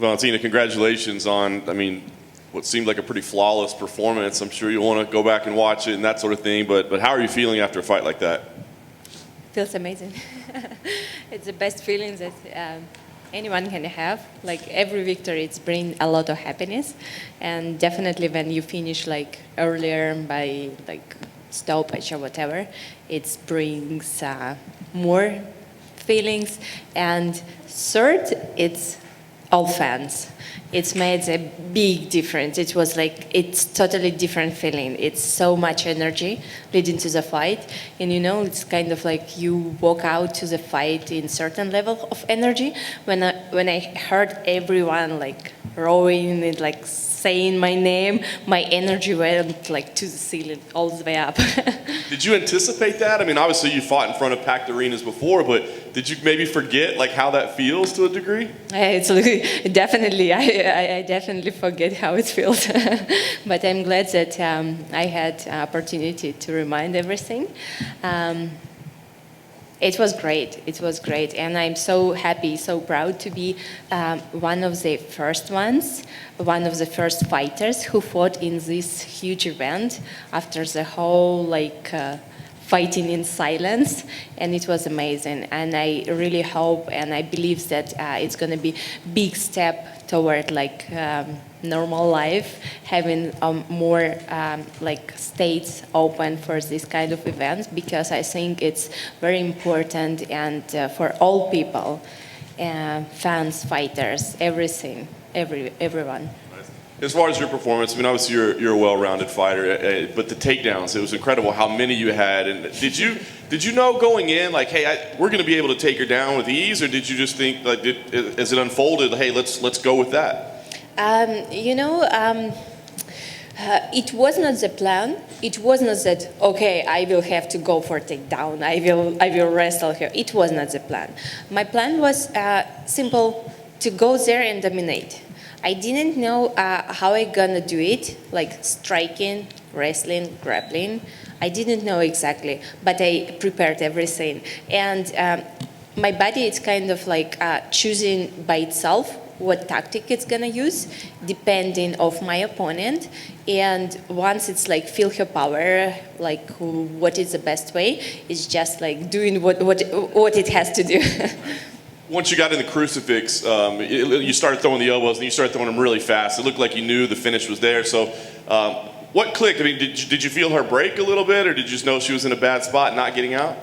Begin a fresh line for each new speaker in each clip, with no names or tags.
Valentina, congratulations on, I mean, what seemed like a pretty flawless performance. I'm sure you'll want to go back and watch it and that sort of thing, but how are you feeling after a fight like that?
Feels amazing. It's the best feeling that anyone can have. Like every victory, it's bring a lot of happiness, and definitely when you finish like earlier by like stoppage or whatever, it brings more feelings. And third, it's all fans. It's made a big difference. It was like, it's totally different feeling. It's so much energy leading to the fight. And you know, it's kind of like you walk out to the fight in certain level of energy. When I heard everyone like rowing and like saying my name, my energy went like to the ceiling, all the way up.
Did you anticipate that? I mean, obviously you fought in front of packed arenas before, but did you maybe forget like how that feels to a degree?
It's definitely, I definitely forget how it feels. But I'm glad that I had opportunity to remind everything. It was great. It was great, and I'm so happy, so proud to be one of the first fighters who fought in this huge event after the whole like fighting in silence, and it was amazing. And I really hope and I believe that it's going to be big step toward like normal life, having more like states open for this kind of events, because I think it's very important and for all people, fans, fighters, everything, everyone.
As far as your performance, I mean, obviously you're a well-rounded fighter, but the takedowns, it was incredible how many you had. And did you know going in, like, hey, we're going to be able to take her down with ease, or did you just think, like, as it unfolded, hey, let's go with that?
It was not the plan. It was not that, okay, I will have to go for takedown. I will wrestle her. It was not the plan. My plan was simple, to go there and dominate. I didn't know how I gonna do it, like striking, wrestling, grappling. I didn't know exactly, but I prepared everything. And my body is kind of like choosing by itself what tactic it's gonna use, depending of my opponent. And once it's like feel her power, like what is the best way, it's just like doing what it has to do.
Once you got in the crucifix, you started throwing the elbows, and you started throwing them really fast. It looked like you knew the finish was there. So what clicked? I mean, did you feel her break a little bit, or did you just know she was in a bad spot, not getting out?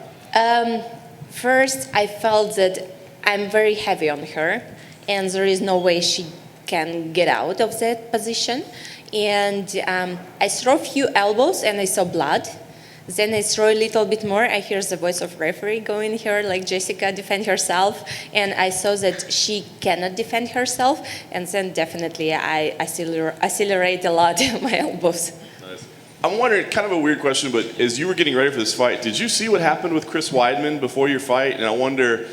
First, I felt that I'm very heavy on her, and there is no way she can get out of that position. And I threw a few elbows, and I saw blood. Then I throw a little bit more. I hear the voice of referee going here, like Jessica defend herself, and I saw that she cannot defend herself. And then definitely I accelerate a lot my elbows.
Nice. I'm wondering, kind of a weird question, but as you were getting ready for this fight, did you see what happened with Chris Weidman before your fight? And I wonder,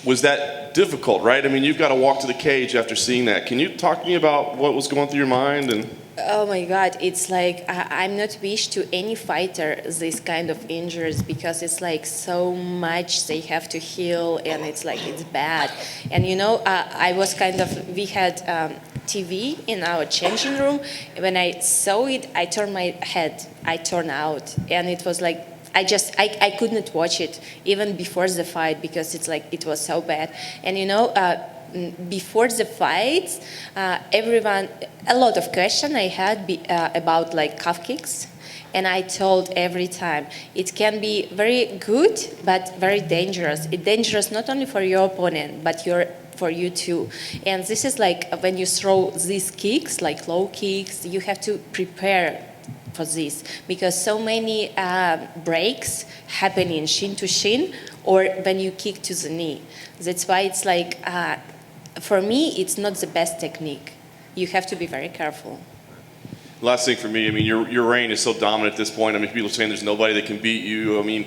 was that difficult, right? I mean, you've got to walk to the cage after seeing that. Can you talk to me about what was going through your mind? And
oh my God, it's like I'm not wish to any fighter this kind of injuries, because it's like so much they have to heal, and it's like it's bad. And you know, I was kind of, we had TV in our changing room. When I saw it, I turned my head, I turned out, and it was like I could not watch it even before the fight, because it's like it was so bad. And you know, before the fight, a lot of questions I had about like calf kicks, and I told every time it can be very good but very dangerous. It's dangerous not only for your opponent but for you too. And this is like when you throw these kicks, like low kicks, you have to prepare for this, because so many breaks happen in shin to shin, or when you kick to the knee. That's why it's like, for me, it's not the best technique. You have to be very careful.
Last thing for me, I mean, your reign is so dominant at this point. I mean, people are saying there's nobody that can beat you. I mean,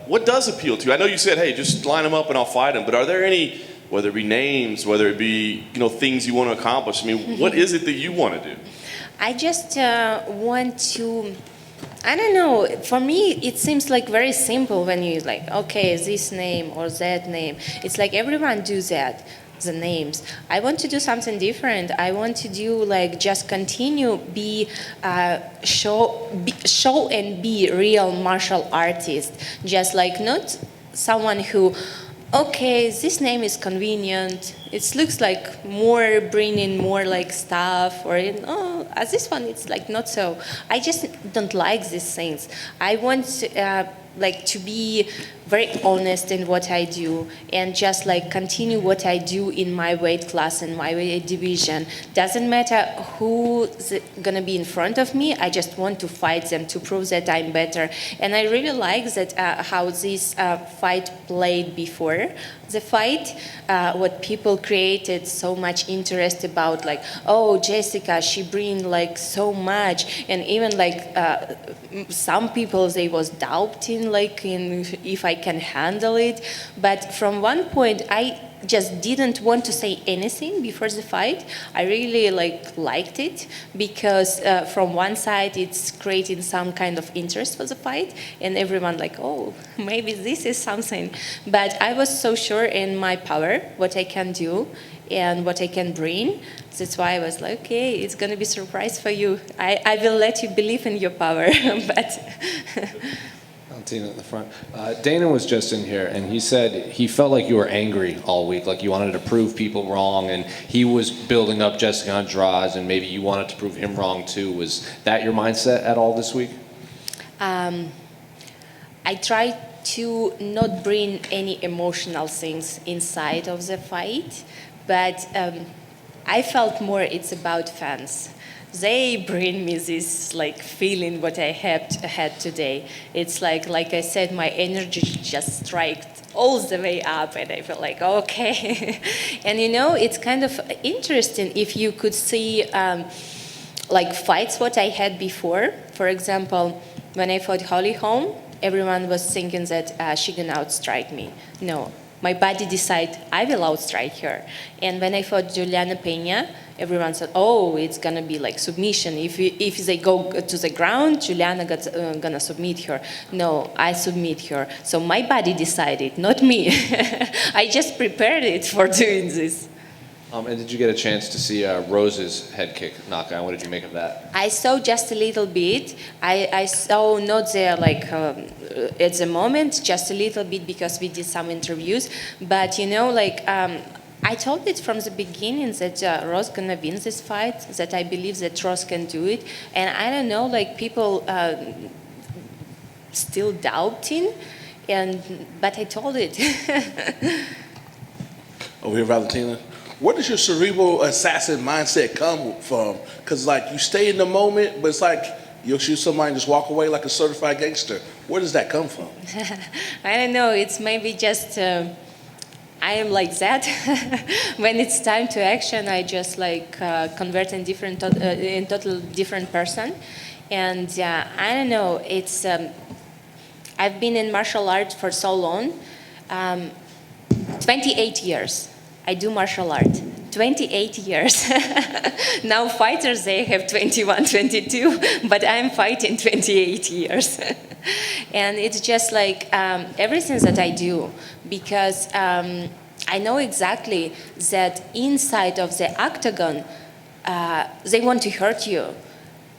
what does appeal to you? I know you said, hey, just line them up and I'll fight them, but are there any, whether it be names, whether it be, you know, things you want to accomplish? I mean, what is it that you want to do?
I just want to, I don't know, for me it seems like very simple when you like, okay, this name or that name. It's like everyone do that. the names. I want to do something different. I want to do like just continue show and be real martial artist. Just like not someone who, okay, this name is convenient. It looks like more bringing more like stuff, or as this one, it's like not so. I just don't like these things. I want like to be very honest in what I do and just like continue what I do in my weight class and my weight division. Doesn't matter who's gonna be in front of me. I just want to fight them to prove that I'm better. And I really like that how this fight played before the fight. What people created so much interest about, like, oh, Jessica, she bring like so much, and even like some people they was doubting like in if I can handle it. But from one point I just didn't want to say anything before the fight. I really liked it because from one side it's creating some kind of interest for the fight, and everyone like, oh, maybe this is something. But I was so sure in my power, what I can do and what I can bring. That's why I was like, okay, it's going to be a surprise for you. I will let you believe in your power. But
Valentina in the front. Dana was just in here, and he said he felt like you were angry all week, like you wanted to prove people wrong, and he was building up Jessica Andrade, and maybe you wanted to prove him wrong too. Was that your mindset at all this week?
I tried to not bring any emotional things inside of the fight, but I felt more it's about fans. They bring me this like feeling what I had today. It's like I said, my energy just striked all the way up, and I felt like, okay. And it's kind of interesting if you could see like fights what I had before. For example, when I fought Holly Holm, everyone was thinking that she gonna outstrike me. No, my body decided I will outstrike her. And when I fought Juliana Pena, everyone said, oh, it's gonna be like submission. If they go to the ground, Juliana gonna submit her. No, I submit her. So my body decided, not me. I just prepared it for doing this.
And did you get a chance to see Rose's head kick knockout? What did you make of that?
I saw just a little bit. I saw not there like at the moment, just a little bit because we did some interviews. But I told it from the beginning that Rose gonna win this fight. That I believe that Rose can do it. And I don't know, like people still doubting, but I told it.
Over here, Valentina. Where does your cerebral assassin mindset come from? Because, like, you stay in the moment, but it's like you'll shoot somebody and just walk away like a certified gangster. Where does that come from?
I don't know. It's maybe just I am like that. When it's time to action, I just convert in total different person. And I don't know. It's I've been in martial arts for so long, 28 years. I do martial art, 28 years. Now fighters, they have 21, 22, but I'm fighting 28 years. And it's just like everything that I do, because I know exactly that inside of the octagon, they want to hurt you.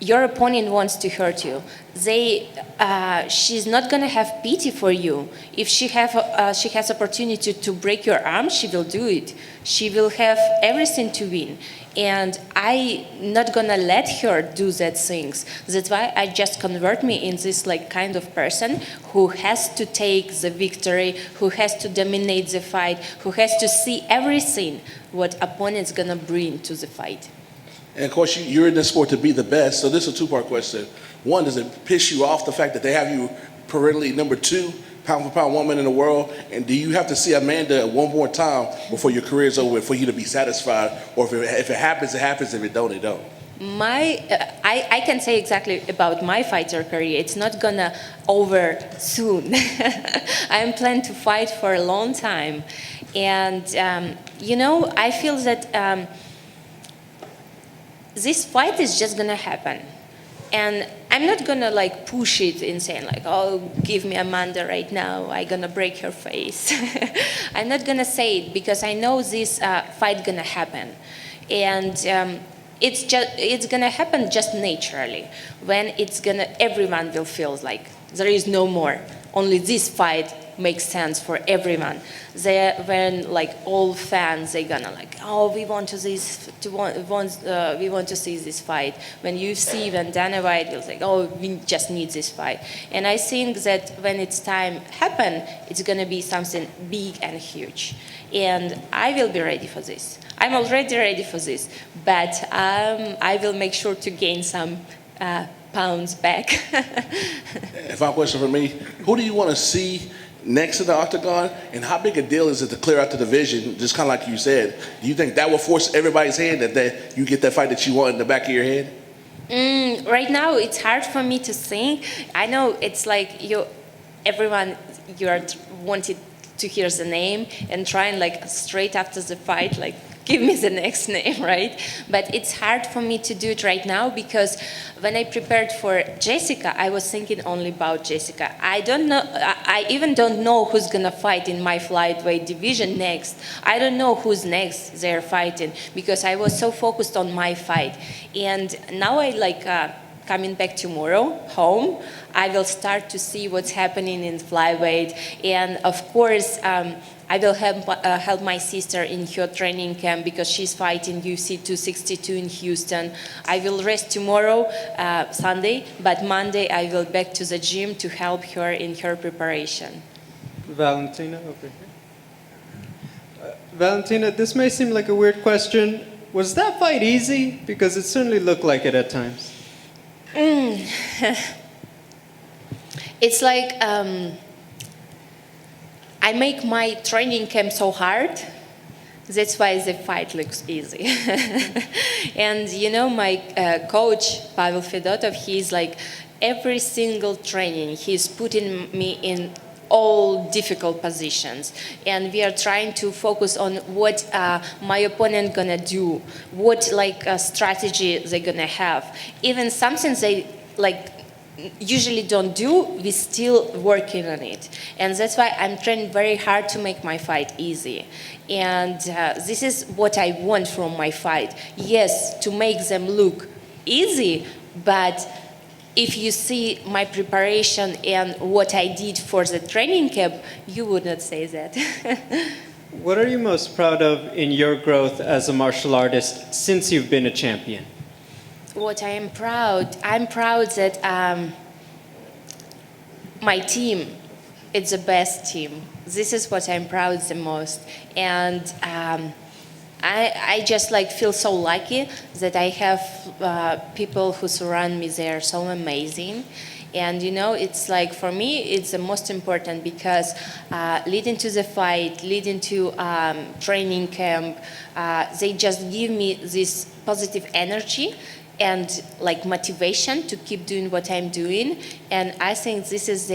Your opponent wants to hurt you. She's not gonna have pity for you. If she has opportunity to break your arm, she will do it. She will have everything to win, and I not gonna let her do that things. That's why I just convert me in this kind of person who has to take the victory, who has to dominate the fight, who has to see everything what opponent's gonna bring to the fight.
And of course, you're in this sport to be the best. So this is a two-part question. One, does it piss you off the fact that they have you perennially number 2 pound-for-pound woman in the world? And do you have to see Amanda one more time before your career's over for you to be satisfied? Or if it happens, it happens. If it don't, it don't.
I can say exactly about my fighter career. It's not gonna over soon. I'm planning to fight for a long time. And, I feel that this fight is just gonna happen. And I'm not gonna like push it in saying like, oh, give me Amanda right now, I'm gonna break her face. I'm not gonna say it because I know this fight gonna happen. And it's gonna happen just naturally when everyone will feel like there is no more. Only this fight makes sense for everyone. When like all fans, they're gonna like, oh, we want to see this fight. When when Dana White will say, oh, we just need this fight. And I think that when it's time happen, it's gonna be something big and huge. And I will be ready for this. I'm already ready for this, but I will make sure to gain some pounds back.
And final question for me, who do you want to see next to the octagon, and how big a deal is it to clear out the division, just kind of like you said? Do you think that will force everybody's hand, that you get that fight that you want in the back of your head?
Right now, it's hard for me to think. I know it's like everyone wanted to hear the name and trying like straight after the fight, like give me the next name, right? But it's hard for me to do it right now because when I prepared for Jessica, I was thinking only about Jessica. I don't know, I even don't know who's gonna fight in my flyweight division next. I don't know who's next they're fighting because I was so focused on my fight. And now coming back tomorrow home, I will start to see what's happening in flyweight. And of course, I will help my sister in her training camp because she's fighting UFC 262 in Houston. I will rest tomorrow, Sunday, but Monday I will back to the gym to help her in her preparation.
Valentina, over here. Valentina, this may seem like a weird question. Was that fight easy? Because it certainly looked like it at times.
It's like I make my training camp so hard. That's why the fight looks easy. And my coach, Pavel Fedotov, he's like every single training, he's putting me in all difficult positions. And we are trying to focus on what my opponent gonna do, what strategy they're gonna have. Even something they usually don't do, we're still working on it. And that's why I'm training very hard to make my fight easy. And this is what I want from my fight. Yes, to make them look easy, but if you see my preparation and what I did for the training camp, you would not say that.
What are you most proud of in your growth as a martial artist since you've been a champion?
What I'm proud that my team, it's the best team. This is what I'm proud the most. And I just feel so lucky that I have people who surround me. They are so amazing. And it's for me, it's the most important because leading to the fight, leading to training camp, they just give me this positive energy and motivation to keep doing what I'm doing. And I think this is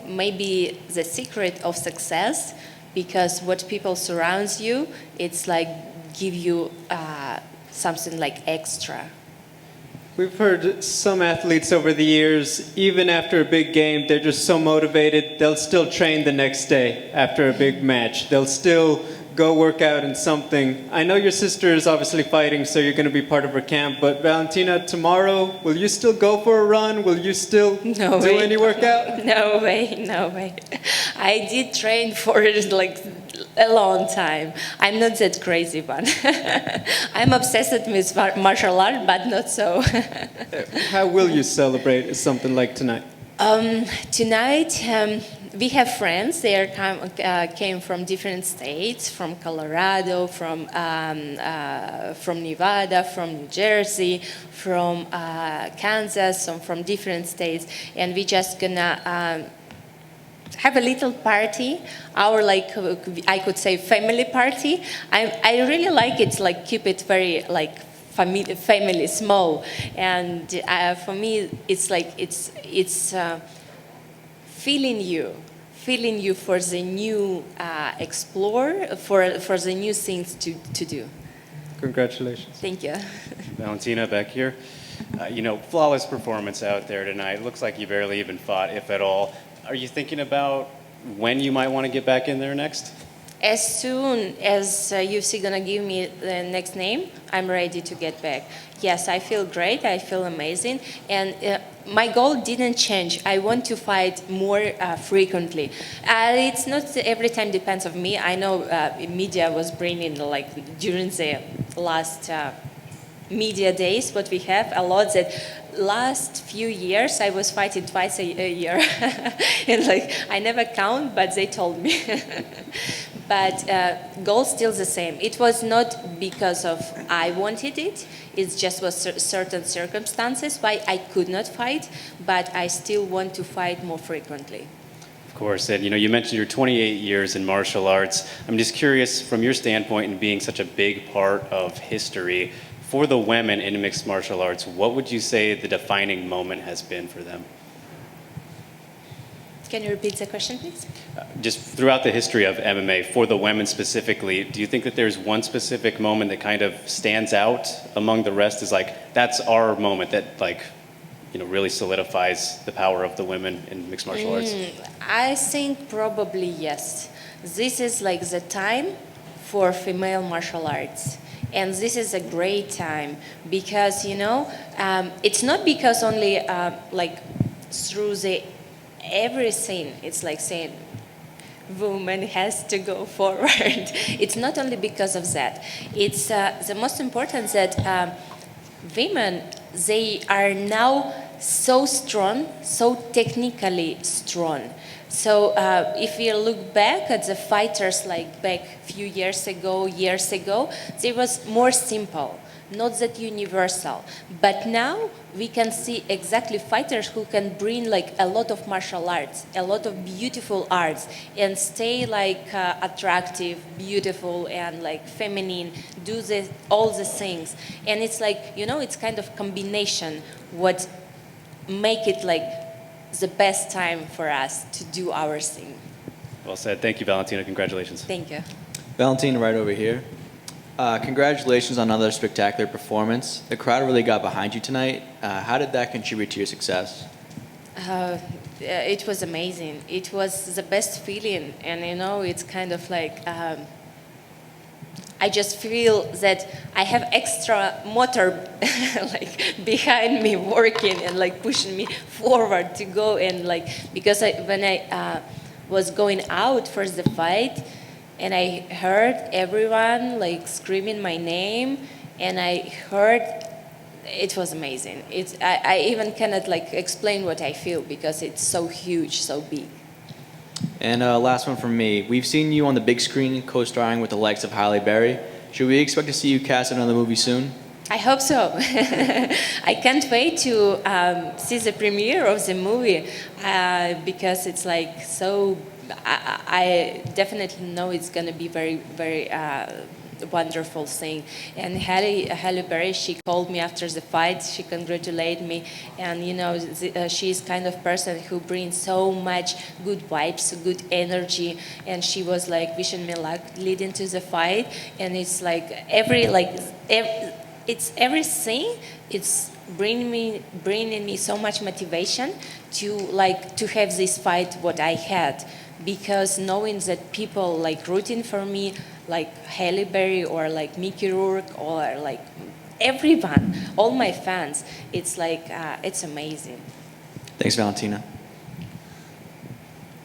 maybe the secret of success, because what people surrounds you, it's give you something extra.
We've heard some athletes over the years, even after a big game, they're just so motivated, they'll still train the next day after a big match. They'll still go work out in something. I know your sister is obviously fighting, so you're going to be part of her camp, but Valentina, tomorrow, will you still go for a run? Will you still do any workout?
No way. I did train for a long time. I'm not that crazy one. I'm obsessed with martial art, but not so.
How will you celebrate something like tonight?
Tonight, we have friends. They came from different states, from Colorado, from Nevada, from New Jersey, from Kansas, from different states, and we just gonna have a little party. Our I could say family party. I really like it. Keep it very family small, and for me it's it's feeling you for the new explore, for the new things to do.
Congratulations.
Thank you.
Valentina, back here. Flawless performance out there tonight. Looks like you barely even fought, if at all. Are you thinking about when you might want to get back in there next?
As soon as UFC gonna give me the next name, I'm ready to get back. Yes, I feel great. I feel amazing, and my goal didn't change. I want to fight more frequently. It's not every time depends on me. I know media was bringing during the last media days what we have a lot that last few years I was fighting twice a year and I never count, but they told me. But goal still the same. It was not because of I wanted it. It just was certain circumstances why I could not fight, but I still want to fight more frequently.
Of course, and you mentioned your 28 years in martial arts. I'm just curious, from your standpoint and being such a big part of history, for the women in mixed martial arts, what would you say the defining moment has been for them?
Can you repeat the question, please?
Just throughout the history of MMA, for the women specifically, do you think that there's one specific moment that kind of stands out among the rest as that's our moment that really solidifies the power of the women in mixed martial arts?
I think probably yes. This is the time for female martial arts. And this is a great time because, it's not because only through the everything, it's like saying woman has to go forward. It's not only because of that. It's the most important that women, they are now so strong, so technically strong. So if we look back at the fighters back a few years ago, they was more simple, not that universal. But now we can see exactly fighters who can bring a lot of martial arts, a lot of beautiful arts, and stay attractive, beautiful, and feminine, do all the things. And it's it's kind of combination what make it the best time for us to do our thing.
Well said. Thank you, Valentina. Congratulations.
Thank you.
Valentina, right over here. Congratulations on another spectacular performance. The crowd really got behind you tonight. How did that contribute to your success?
It was amazing. It was the best feeling, and it's kind of I just feel that I have extra motor behind me working and pushing me forward to go and because when I was going out for the fight and I heard everyone screaming my name and I heard it was amazing. I even cannot explain what I feel because it's so huge, so big.
And last one from me. We've seen you on the big screen co-starring with the likes of Halle Berry. Should we expect to see you cast in another movie soon?
I hope so. I can't wait to see the premiere of the movie because it's so. I definitely know it's going to be very, very wonderful thing. And Halle Berry, she called me after the fight. She congratulated me, and she's kind of person who brings so much good vibes, good energy. And she was wishing me luck leading to the fight. And it's it's everything. It's bringing me so much motivation to have this fight what I had, because knowing that people rooting for me, Halle Berry or Mickey Rourke or everyone, all my fans, it's it's amazing.
Thanks, Valentina.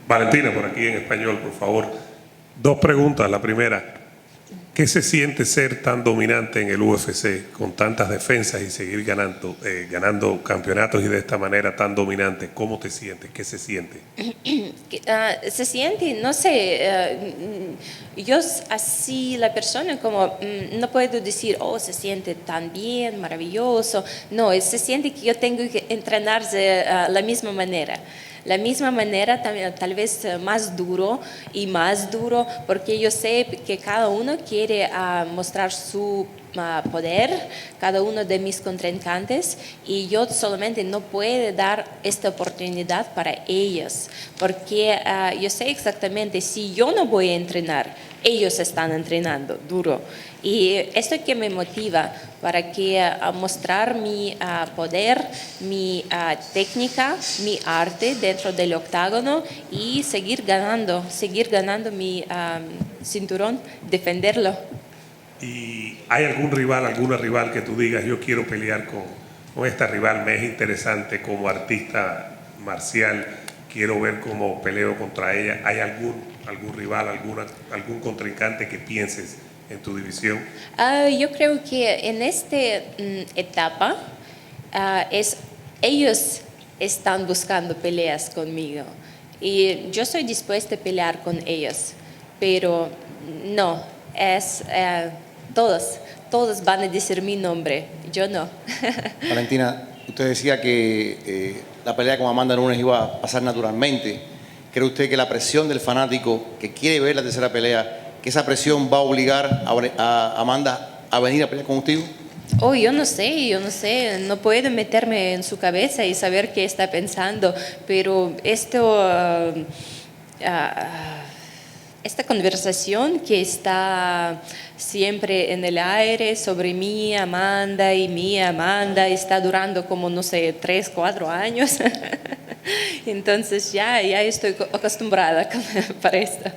Valentina, por aquí en español, por favor. Dos preguntas. La primera, ¿qué se siente ser tan dominante en el UFC con tantas defensas y seguir ganando campeonatos y de esta manera tan dominante? ¿Cómo te sientes? ¿Qué se siente?
Se siente, no sé, yo así la persona como no puedo decir, oh, se siente tan bien, maravilloso. No, se siente que yo tengo que entrenar de la misma manera. La misma manera, tal vez más duro, porque yo sé que cada uno quiere mostrar su poder, cada uno de mis contrincantes, y yo solamente no puedo dar esta oportunidad para ellos, porque yo sé exactamente, si yo no voy a entrenar, ellos están entrenando duro. Y esto que me motiva para que mostrar mi poder, mi técnica, mi arte dentro del octágono y seguir ganando mi cinturón, defenderlo.
¿Y hay algún rival, alguna rival que tú digas, yo quiero pelear con esta rival, me es interesante como artista marcial, quiero ver cómo peleo contra ella? ¿Hay algún rival, algún contrincante que pienses en tu división?
Yo creo que en esta etapa ellos están buscando peleas conmigo y yo estoy dispuesta a pelear con ellos, pero no, todos van a decir mi nombre, yo no.
Valentina, usted decía que la pelea con Amanda Nunes iba a pasar naturalmente. ¿Cree usted que la presión del fanático que quiere ver la tercera pelea, que esa presión va a obligar a Amanda a venir a pelear con usted?
Oh, yo no sé, no puedo meterme en su cabeza y saber qué está pensando, pero esta conversación que está siempre en el aire sobre mi Amanda está durando como, no sé, 3, 4 años. Entonces ya estoy acostumbrada para esto.